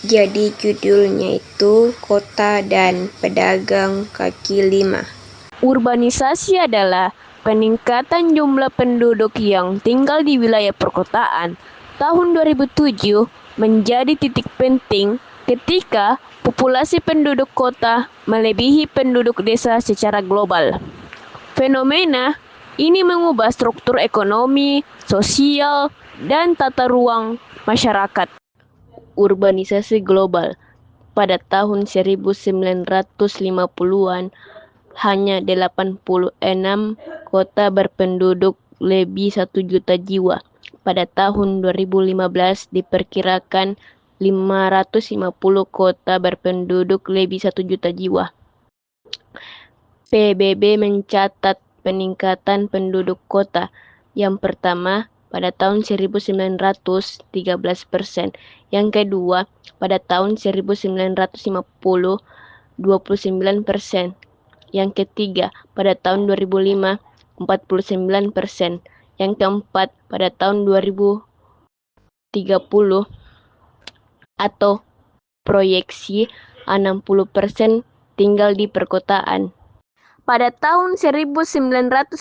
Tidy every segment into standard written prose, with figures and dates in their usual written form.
Jadi judulnya itu Kota dan Pedagang Kaki Lima. Urbanisasi adalah peningkatan jumlah penduduk yang tinggal di wilayah perkotaan. Tahun 2007 menjadi titik penting ketika populasi penduduk kota melebihi penduduk desa secara global. Fenomena ini mengubah struktur ekonomi, sosial, dan tata ruang masyarakat. Urbanisasi global pada tahun 1950-an hanya 86 kota berpenduduk lebih 1 juta jiwa. Pada tahun 2015 diperkirakan 550 kota berpenduduk lebih 1 juta jiwa. PBB mencatat peningkatan penduduk kota. Yang pertama, pada tahun 1913%. Yang kedua, pada tahun 1950, 29%. Yang ketiga, pada tahun 2005, 49%. Yang keempat, pada tahun 2030 atau proyeksi 60% tinggal di perkotaan. Pada tahun 1950,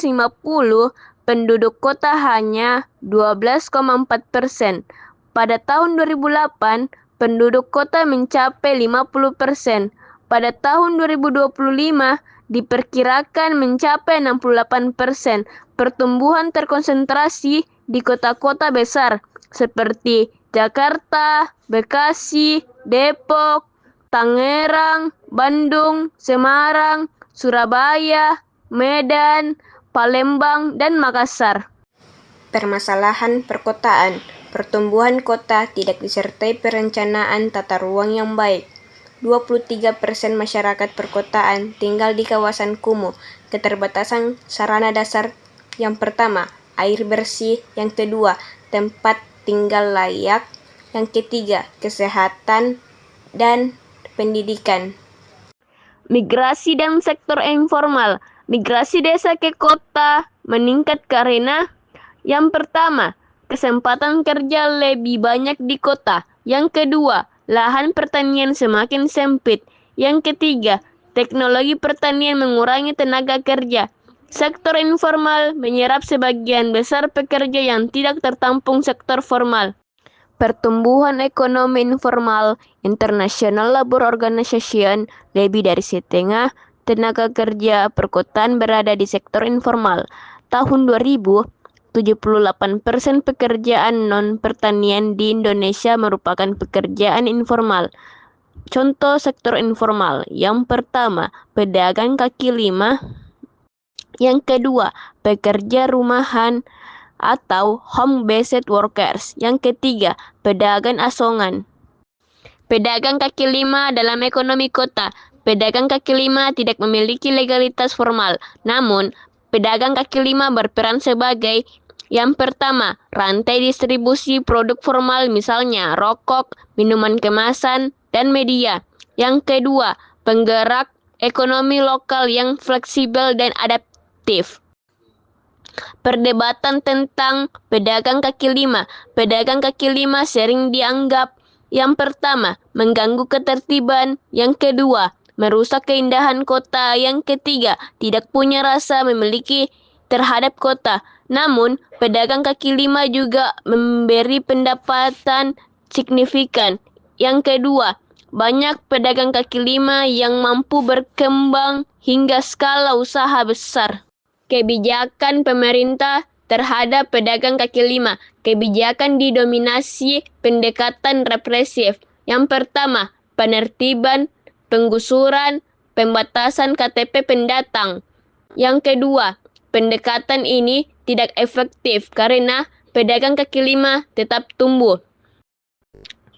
penduduk kota hanya 12,4%. Pada tahun 2008, penduduk kota mencapai 50%. Pada tahun 2025, diperkirakan mencapai 68%. Pertumbuhan terkonsentrasi di kota-kota besar seperti Jakarta, Bekasi, Depok, Tangerang, Bandung, Semarang, Surabaya, Medan, Palembang, dan Makassar. Permasalahan perkotaan. Pertumbuhan kota tidak disertai perencanaan tata ruang yang baik. 23% masyarakat perkotaan tinggal di kawasan kumuh. Keterbatasan sarana dasar yang pertama, air bersih. Yang kedua, tempat tinggal layak. Yang ketiga, kesehatan dan pendidikan. Migrasi dan sektor informal. Migrasi desa ke kota meningkat karena yang pertama, kesempatan kerja lebih banyak di kota. Yang kedua, lahan pertanian semakin sempit. Yang ketiga, teknologi pertanian mengurangi tenaga kerja. Sektor informal menyerap sebagian besar pekerja yang tidak tertampung sektor formal. Pertumbuhan ekonomi informal, International Labour Organization, lebih dari setengah tenaga kerja perkotaan berada di sektor informal. Tahun 2000, 78% pekerjaan non-pertanian di Indonesia merupakan pekerjaan informal. Contoh sektor informal, yang pertama, pedagang kaki lima. Yang kedua, pekerja rumahan atau home-based workers. Yang ketiga, pedagang asongan. Pedagang kaki lima dalam ekonomi kota. Pedagang kaki lima tidak memiliki legalitas formal. Namun, pedagang kaki lima berperan sebagai yang pertama, rantai distribusi produk formal misalnya rokok, minuman kemasan, dan media. Yang kedua, penggerak ekonomi lokal yang fleksibel dan adaptif. Perdebatan tentang pedagang kaki lima. Pedagang kaki lima sering dianggap yang pertama, mengganggu ketertiban. Yang kedua, merusak keindahan kota. Yang ketiga, tidak punya rasa memiliki terhadap kota. Namun, pedagang kaki lima juga memberi pendapatan signifikan. Yang kedua, banyak pedagang kaki lima yang mampu berkembang hingga skala usaha besar. Kebijakan pemerintah terhadap pedagang kaki lima. Kebijakan didominasi pendekatan represif. Yang pertama, penertiban, penggusuran, pembatasan KTP pendatang. Yang kedua, pendekatan ini tidak efektif karena pedagang kaki lima tetap tumbuh.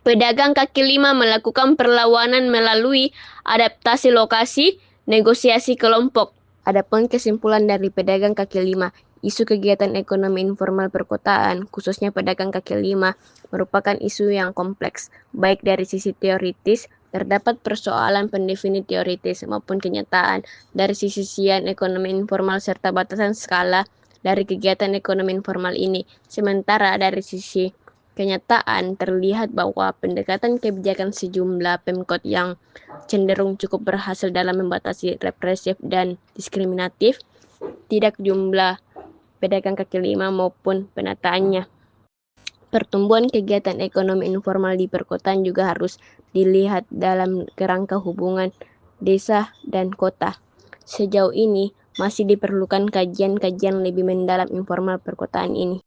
Pedagang kaki lima melakukan perlawanan melalui adaptasi lokasi, negosiasi kelompok. Adapun kesimpulan dari pedagang kaki lima, isu kegiatan ekonomi informal perkotaan, khususnya pedagang kaki lima, merupakan isu yang kompleks. Baik dari sisi teoritis, terdapat persoalan pendefinisi teoritis maupun kenyataan dari sisi sian ekonomi informal serta batasan skala dari kegiatan ekonomi informal ini. Sementara dari sisi kenyataan terlihat bahwa pendekatan kebijakan sejumlah Pemkot yang cenderung cukup berhasil dalam membatasi represif dan diskriminatif, tidak jumlah pedagang kaki lima maupun penataannya. Pertumbuhan kegiatan ekonomi informal di perkotaan juga harus dilihat dalam kerangka hubungan desa dan kota. Sejauh ini masih diperlukan kajian-kajian lebih mendalam informal perkotaan ini.